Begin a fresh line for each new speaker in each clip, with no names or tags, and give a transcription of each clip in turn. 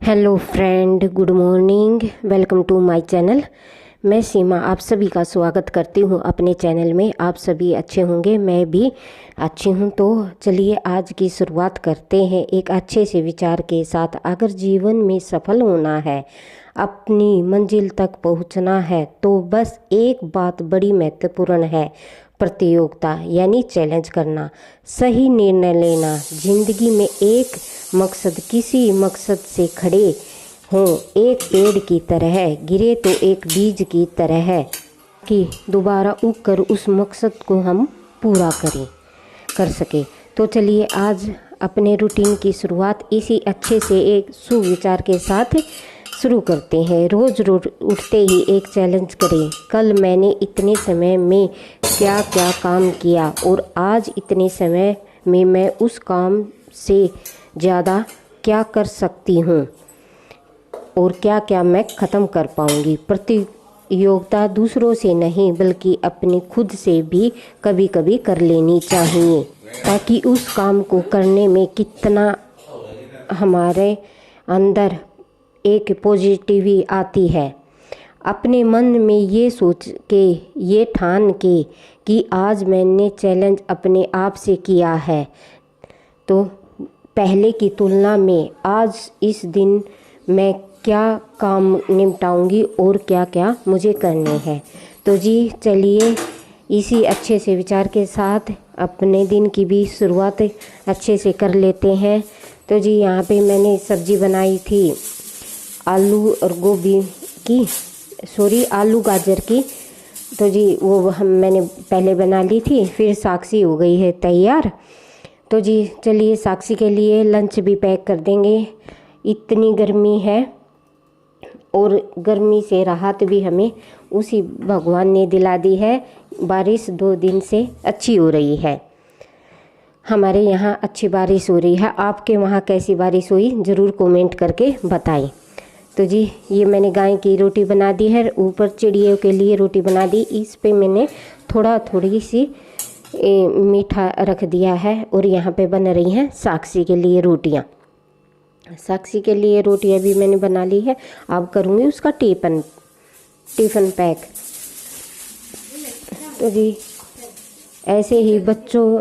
Hello friend, good morning. Welcome to my channel. मैं सीमा आप सभी का स्वागत करती हूँ अपने चैनल में। आप सभी अच्छे होंगे, मैं भी अच्छी हूँ। तो चलिए आज की शुरुआत करते हैं एक अच्छे से विचार के साथ। अगर जीवन में सफल होना है, अपनी मंजिल तक पहुँचना है, तो बस एक बात बड़ी महत्वपूर्ण है, प्रतियोगिता यानी चैलेंज करना, सही निर्णय लेना। जिंदगी में एक मकसद, किसी मकसद से खड़े हों, एक पेड़ की तरह गिरे तो एक बीज की तरह है कि दोबारा उग कर उस मकसद को हम पूरा कर सके। तो चलिए आज अपने रूटीन की शुरुआत इसी अच्छे से एक सुविचार के साथ शुरू करते हैं। रोज़ रोज़ उठते ही एक चैलेंज करें। कल मैंने इतने समय में क्या क्या काम किया और आज इतने समय में मैं उस काम से ज़्यादा क्या कर सकती हूँ और क्या क्या मैं ख़त्म कर पाऊँगी। प्रतियोगिता दूसरों से नहीं बल्कि अपनी खुद से भी कभी कभी कर लेनी चाहिए, ताकि उस काम को करने में कितना हमारे अंदर एक पॉजिटिविटी आती है। अपने मन में ये सोच के, ये ठान के कि आज मैंने चैलेंज अपने आप से किया है, तो पहले की तुलना में आज इस दिन मैं क्या काम निपटाऊंगी और क्या क्या मुझे करने हैं। तो जी चलिए इसी अच्छे से विचार के साथ अपने दिन की भी शुरुआत अच्छे से कर लेते हैं। तो जी यहाँ पे मैंने सब्ज़ी बनाई थी आलू और गोभी की, आलू गाजर की। तो जी वो मैंने पहले बना ली थी, फिर साक्षी हो गई है तैयार। तो जी चलिए साक्षी के लिए लंच भी पैक कर देंगे। इतनी गर्मी है और गर्मी से राहत भी हमें उसी भगवान ने दिला दी है। बारिश 2 दिन से अच्छी हो रही है, हमारे यहाँ अच्छी बारिश हो रही है। आपके वहाँ कैसी बारिश हुई ज़रूर कमेंट करके बताएं। तो जी ये मैंने गाय की रोटी बना दी है, ऊपर चिड़ियों के लिए रोटी बना दी। इस पे मैंने थोड़ी सी मीठा रख दिया है और यहाँ पे बन रही हैं साक्षी के लिए रोटियाँ। साक्षी के लिए रोटियाँ भी मैंने बना ली है। अब करूँगी उसका टिफ़िन पैक। तो जी ऐसे ही बच्चों,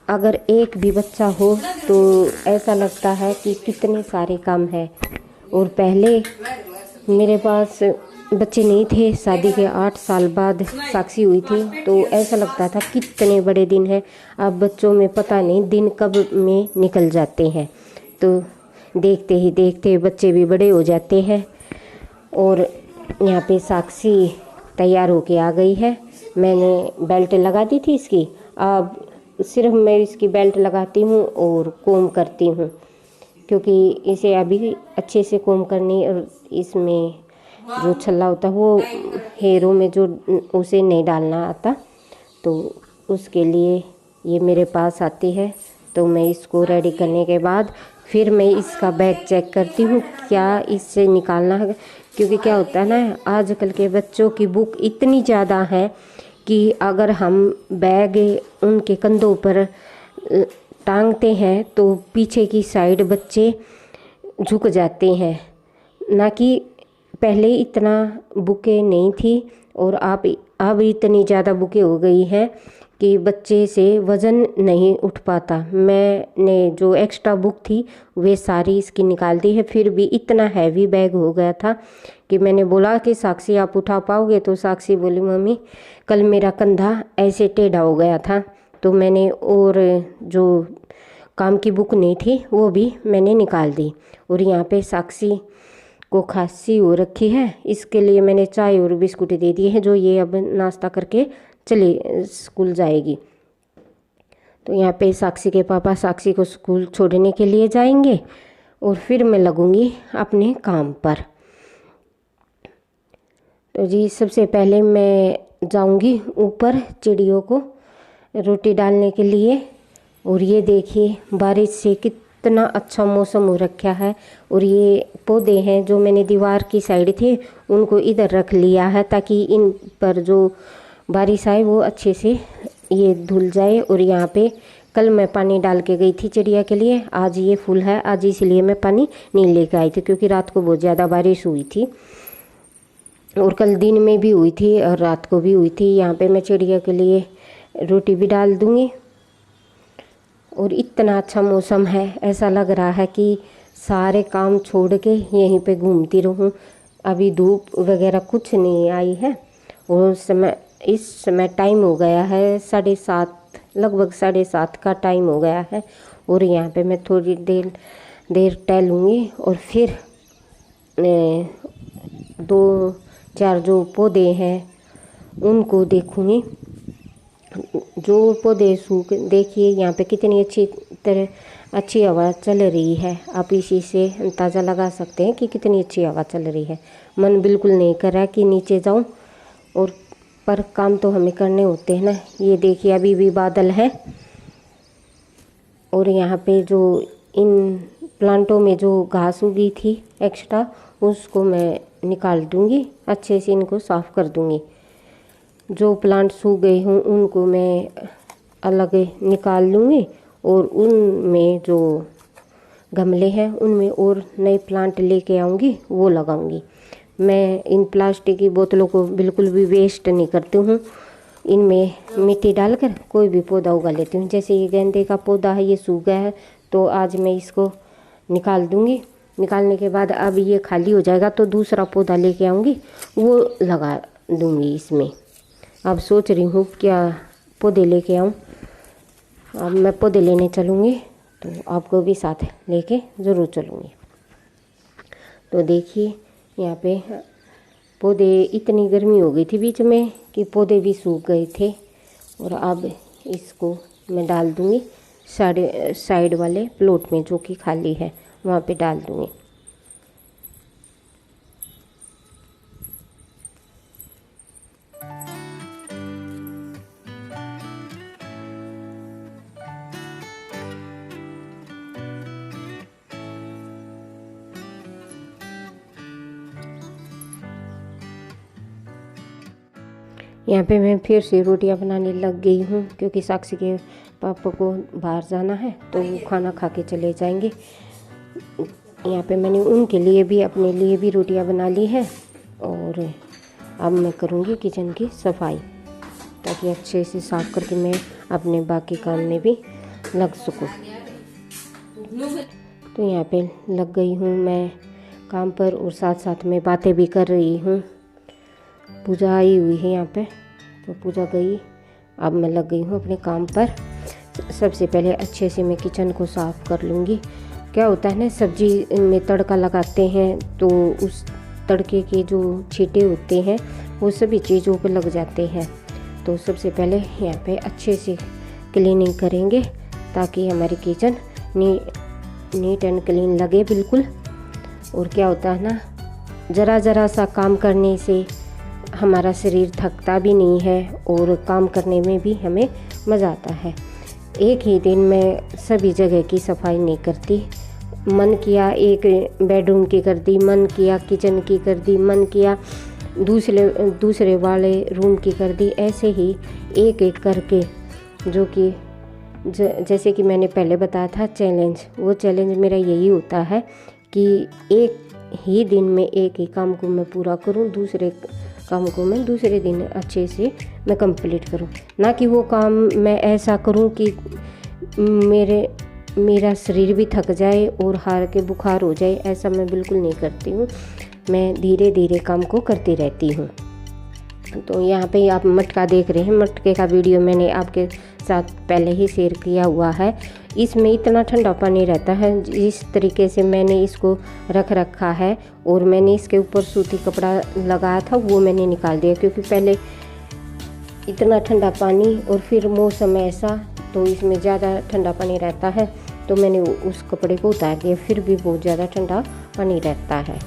अगर एक भी बच्चा हो तो ऐसा लगता है कि कितने सारे काम हैं। और पहले मेरे पास बच्चे नहीं थे, शादी के 8 साल बाद साक्षी हुई थी, तो ऐसा लगता था कितने बड़े दिन हैं। अब बच्चों में पता नहीं दिन कब में निकल जाते हैं, तो देखते ही देखते बच्चे भी बड़े हो जाते हैं। और यहाँ पे साक्षी तैयार होके आ गई है। मैंने बेल्ट लगा दी थी इसकी, अब सिर्फ मैं इसकी बेल्ट लगाती हूँ और कोम करती हूँ, क्योंकि इसे अभी अच्छे से कोम करनी, और इसमें जो छल्ला होता है वो हेयरों में जो उसे नहीं डालना आता, तो उसके लिए ये मेरे पास आती है। तो मैं इसको रेडी करने के बाद फिर मैं इसका बैग चेक करती हूँ क्या इससे निकालना है। क्योंकि क्या होता है ना, आजकल के बच्चों की बुक इतनी ज़्यादा है कि अगर हम बैग उनके कंधों पर टांगते हैं तो पीछे की साइड बच्चे झुक जाते हैं। ना कि पहले इतना बुकें नहीं थी और अब इतनी ज़्यादा बुकें हो गई हैं कि बच्चे से वज़न नहीं उठ पाता। मैंने जो एक्स्ट्रा बुक थी वे सारी इसकी निकाल दी है। फिर भी इतना हैवी बैग हो गया था कि मैंने बोला कि साक्षी आप उठा पाओगे, तो साक्षी बोली मम्मी कल मेरा कंधा ऐसे टेढ़ा हो गया था। तो मैंने और जो काम की बुक नहीं थी वो भी मैंने निकाल दी। और यहाँ पे साक्षी को खांसी हो रखी है, इसके लिए मैंने चाय और बिस्कुट दे दिए हैं, जो ये अब नाश्ता करके चले स्कूल जाएगी। तो यहाँ पे साक्षी के पापा साक्षी को स्कूल छोड़ने के लिए जाएंगे और फिर मैं लगूंगी अपने काम पर। तो जी सबसे पहले मैं जाऊंगी ऊपर चिड़ियों को रोटी डालने के लिए। और ये देखिए बारिश से कितना अच्छा मौसम हो रखा है। और ये पौधे हैं जो मैंने दीवार की साइड थे उनको इधर रख लिया है, ताकि इन पर जो बारिश आए वो अच्छे से ये धुल जाए। और यहाँ पे कल मैं पानी डाल के गई थी चिड़िया के लिए, आज ये फुल है, आज इसलिए मैं पानी नहीं लेके आई थी क्योंकि रात को बहुत ज़्यादा बारिश हुई थी और कल दिन में भी हुई थी और रात को भी हुई थी। यहाँ पे मैं चिड़िया के लिए रोटी भी डाल दूँगी और इतना अच्छा मौसम है, ऐसा लग रहा है कि सारे काम छोड़ के यहीं पे घूमती रहूं। अभी धूप वगैरह कुछ नहीं आई है और इस समय टाइम हो गया है 7:30, लगभग 7:30 का टाइम हो गया है और यहाँ पे मैं थोड़ी देर टहलूँगी और फिर 2-4 जो पौधे हैं उनको देखूँगी। जो पौधे सूख, देखिए यहाँ पे कितनी अच्छी हवा चल रही है। आप इसी से अंदाज़ा लगा सकते हैं कि कितनी अच्छी हवा चल रही है। मन बिल्कुल नहीं कर रहा कि नीचे जाऊं, और पर काम तो हमें करने होते हैं ना। ये देखिए अभी भी बादल है और यहाँ पे जो इन प्लांटों में जो घास उगी थी एक्स्ट्रा, उसको मैं निकाल दूँगी, अच्छे से इनको साफ़ कर दूँगी। जो प्लांट सूख गए हों उनको मैं अलग निकाल लूँगी और उनमें जो गमले हैं उनमें और नए प्लांट लेके आऊँगी, वो लगाऊँगी। मैं इन प्लास्टिक की बोतलों को बिल्कुल भी वेस्ट नहीं करती हूँ, इनमें मिट्टी डालकर कोई भी पौधा उगा लेती हूँ। जैसे ये गेंदे का पौधा है, ये सूख गया है तो आज मैं इसको निकाल दूँगी। निकालने के बाद अब ये खाली हो जाएगा तो दूसरा पौधा लेके आऊँगी, वो लगा दूँगी इसमें। अब सोच रही हूँ क्या पौधे लेके आऊँ। अब मैं पौधे लेने चलूँगी तो आपको भी साथ लेके ज़रूर चलूँगी। तो देखिए यहाँ पे पौधे, इतनी गर्मी हो गई थी बीच में कि पौधे भी सूख गए थे और अब इसको मैं डाल दूँगी साइड वाले प्लॉट में जो कि खाली है, वहाँ पे डाल दूँगी। यहाँ पे मैं फिर से रोटियां बनाने लग गई हूँ क्योंकि साक्षी के पापा को बाहर जाना है तो वो खाना खा के चले जाएंगे। यहाँ पे मैंने उनके लिए भी अपने लिए भी रोटियां बना ली है और अब मैं करूँगी किचन की सफाई ताकि अच्छे से साफ करके मैं अपने बाकी काम में भी लग सकूँ। तो यहाँ पे लग गई हूँ मैं काम पर और साथ साथ में बातें भी कर रही हूँ। पूजा आई हुई है यहाँ पे तो पूजा गई, अब मैं लग गई हूँ अपने काम पर। सबसे पहले अच्छे से मैं किचन को साफ़ कर लूँगी। क्या होता है ना, सब्जी में तड़का लगाते हैं तो उस तड़के के जो छींटे होते हैं वो सभी चीज़ों पे लग जाते हैं। तो सबसे पहले यहाँ पे अच्छे से क्लीनिंग करेंगे ताकि हमारी किचन नीट एंड क्लीन लगे बिल्कुल। और क्या होता है ना, ज़रा सा काम करने से हमारा शरीर थकता भी नहीं है और काम करने में भी हमें मज़ा आता है। एक ही दिन में सभी जगह की सफाई नहीं करती। मन किया एक बेडरूम की कर दी, मन किया किचन की कर दी, मन किया दूसरे वाले रूम की कर दी। ऐसे ही एक एक करके, जो कि जैसे कि मैंने पहले बताया था चैलेंज, वो चैलेंज मेरा यही होता है कि एक ही दिन में एक ही काम को मैं पूरा करूं, दूसरे काम को मैं दूसरे दिन अच्छे से मैं कंप्लीट करूं। ना कि वो काम मैं ऐसा करूं कि मेरा शरीर भी थक जाए और हार के बुखार हो जाए, ऐसा मैं बिल्कुल नहीं करती हूँ। मैं धीरे धीरे काम को करती रहती हूँ। तो यहाँ पे आप मटका देख रहे हैं, मटके का वीडियो मैंने आपके साथ पहले ही शेयर किया हुआ है। इसमें इतना ठंडा पानी रहता है, जिस तरीके से मैंने इसको रखा है और मैंने इसके ऊपर सूती कपड़ा लगाया था वो मैंने निकाल दिया, क्योंकि पहले इतना ठंडा पानी और फिर मौसम ऐसा तो इसमें ज़्यादा ठंडा पानी रहता है, तो मैंने उस कपड़े को उतार दिया। फिर भी बहुत ज़्यादा ठंडा पानी रहता है।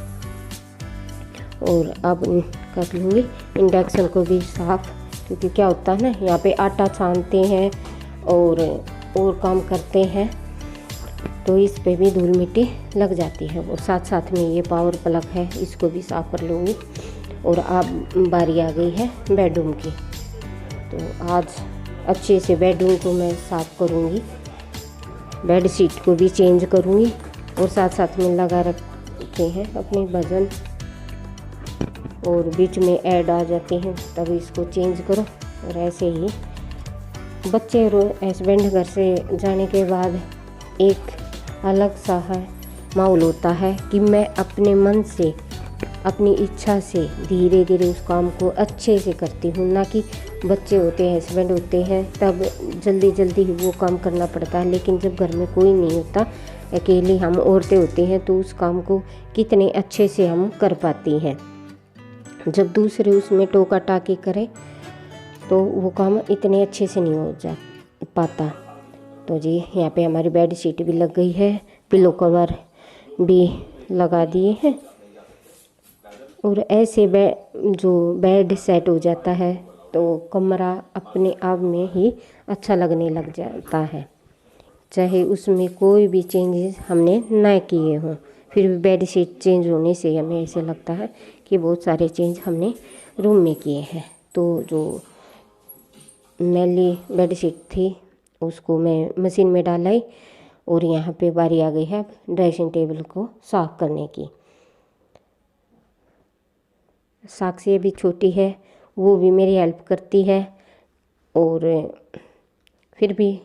और अब कर लूँगी इंडक्शन को भी साफ़, क्योंकि क्या होता है ना, यहाँ पे आटा छानते हैं और काम करते हैं तो इस पे भी धूल मिट्टी लग जाती है। और साथ साथ में ये पावर प्लग है, इसको भी साफ़ कर लूँगी। और अब बारी आ गई है बेडरूम की। तो आज अच्छे से बेडरूम को मैं साफ़ करूँगी, बेड शीट को भी चेंज करूँगी और साथ साथ में लगा रखे हैं अपने भजन और बीच में ऐड आ जाते हैं तब इसको चेंज करो। और ऐसे ही बच्चे और हस्बैंड घर से जाने के बाद एक अलग सा है माहौल होता है कि मैं अपने मन से अपनी इच्छा से धीरे धीरे उस काम को अच्छे से करती हूँ, ना कि बच्चे होते हैं हस्बैंड होते हैं तब जल्दी जल्दी वो काम करना पड़ता है। लेकिन जब घर में कोई नहीं होता, अकेले हम औरतें होती हैं, तो उस काम को कितने अच्छे से हम कर पाती हैं। जब दूसरे उसमें टोका टाकी करें तो वो काम इतने अच्छे से नहीं हो जा पाता। तो जी यहाँ पे हमारी बेड शीट भी लग गई है, पिलो कवर भी लगा दिए हैं और ऐसे जो बेड सेट हो जाता है तो कमरा अपने आप में ही अच्छा लगने लग जाता है, चाहे उसमें कोई भी चेंजेस हमने ना किए हों। फिर भी बेड शीट चेंज होने से हमें ऐसे लगता है कि बहुत सारे चेंज हमने रूम में किए हैं। तो जो मैली बेड शीट थी उसको मैं मशीन में डालाई और यहाँ पे बारी आ गई है ड्रेसिंग टेबल को साफ़ करने की। साक्षी भी छोटी है, वो भी मेरी हेल्प करती है और फिर भी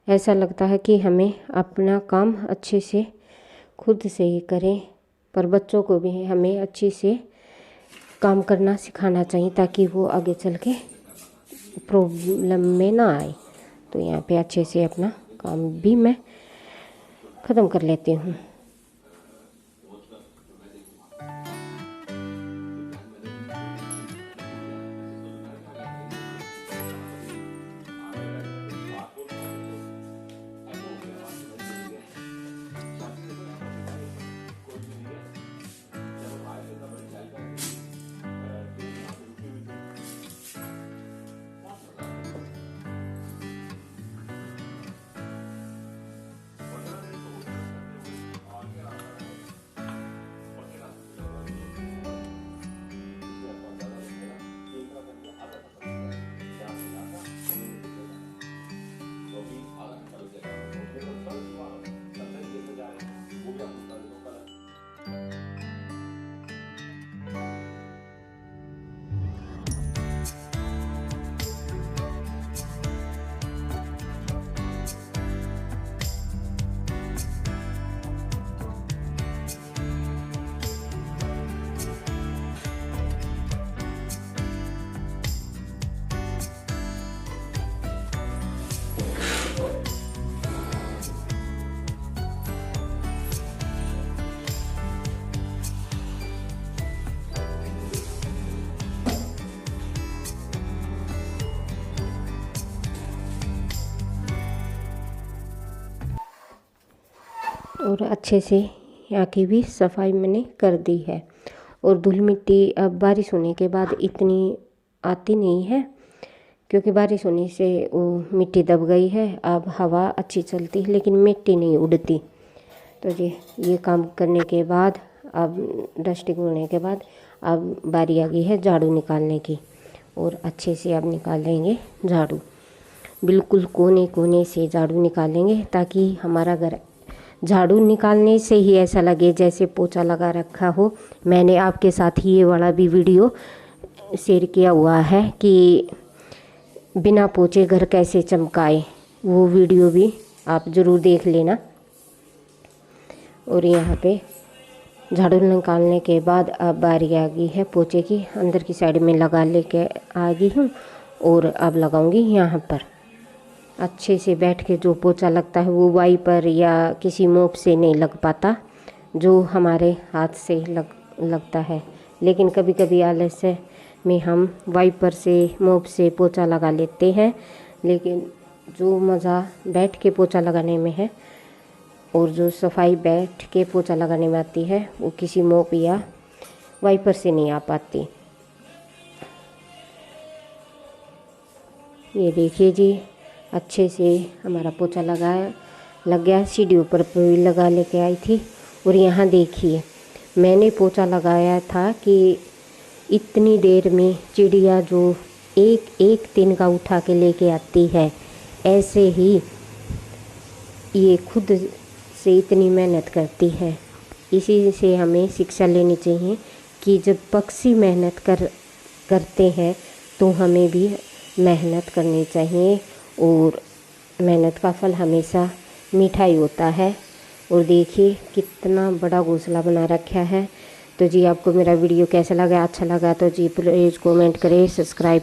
ऐसा लगता है कि हमें अपना काम अच्छे से खुद से ही करें, पर बच्चों को भी हमें अच्छे से काम करना सिखाना चाहिए ताकि वो आगे चल के प्रॉब्लम में ना आए। तो यहाँ पे अच्छे से अपना काम भी मैं ख़त्म कर लेती हूँ। और अच्छे से यहाँ की भी सफाई मैंने कर दी है। और धूल मिट्टी अब बारिश होने के बाद इतनी आती नहीं है, क्योंकि बारिश होने से वो मिट्टी दब गई है। अब हवा अच्छी चलती है लेकिन मिट्टी नहीं उड़ती। तो ये काम करने के बाद अब डस्टिंग होने के बाद अब बारी आ गई है झाड़ू निकालने की। और अच्छे से अब निकाल लेंगे झाड़ू, बिल्कुल कोने कोने से झाड़ू निकालेंगे ताकि हमारा घर झाड़ू निकालने से ही ऐसा लगे जैसे पोछा लगा रखा हो। मैंने आपके साथ ही ये वाला भी वीडियो शेयर किया हुआ है कि बिना पोछे घर कैसे चमकाए, वो वीडियो भी आप ज़रूर देख लेना। और यहाँ पे झाड़ू निकालने के बाद अब बारी आ गई है पोछे की। अंदर की साइड में लगा लेके आ गई हूँ और अब लगाऊंगी यहाँ पर। अच्छे से बैठ के जो पोछा लगता है वो वाइपर या किसी मोप से नहीं लग पाता, जो हमारे हाथ से लगता है। लेकिन कभी कभी आलस्य में हम वाइपर से मोप से पोछा लगा लेते हैं, लेकिन जो मज़ा बैठ के पोछा लगाने में है और जो सफाई बैठ के पोछा लगाने में आती है वो किसी मोप या वाइपर से नहीं आ पाती। ये देखिए जी, अच्छे से हमारा पोछा लग गया। सीढ़ियों पर भी लगा लेके आई थी। और यहाँ देखिए, मैंने पोछा लगाया था कि इतनी देर में चिड़िया जो एक एक तिनका उठा के लेके आती है, ऐसे ही ये खुद से इतनी मेहनत करती है। इसी से हमें शिक्षा लेनी चाहिए कि जब पक्षी मेहनत करते हैं तो हमें भी मेहनत करनी चाहिए, और मेहनत का फल हमेशा मीठा ही होता है। और देखिए कितना बड़ा घोंसला बना रखा है। तो जी आपको मेरा वीडियो कैसा लगा, अच्छा लगा तो जी प्लीज़ कमेंट करें, सब्सक्राइब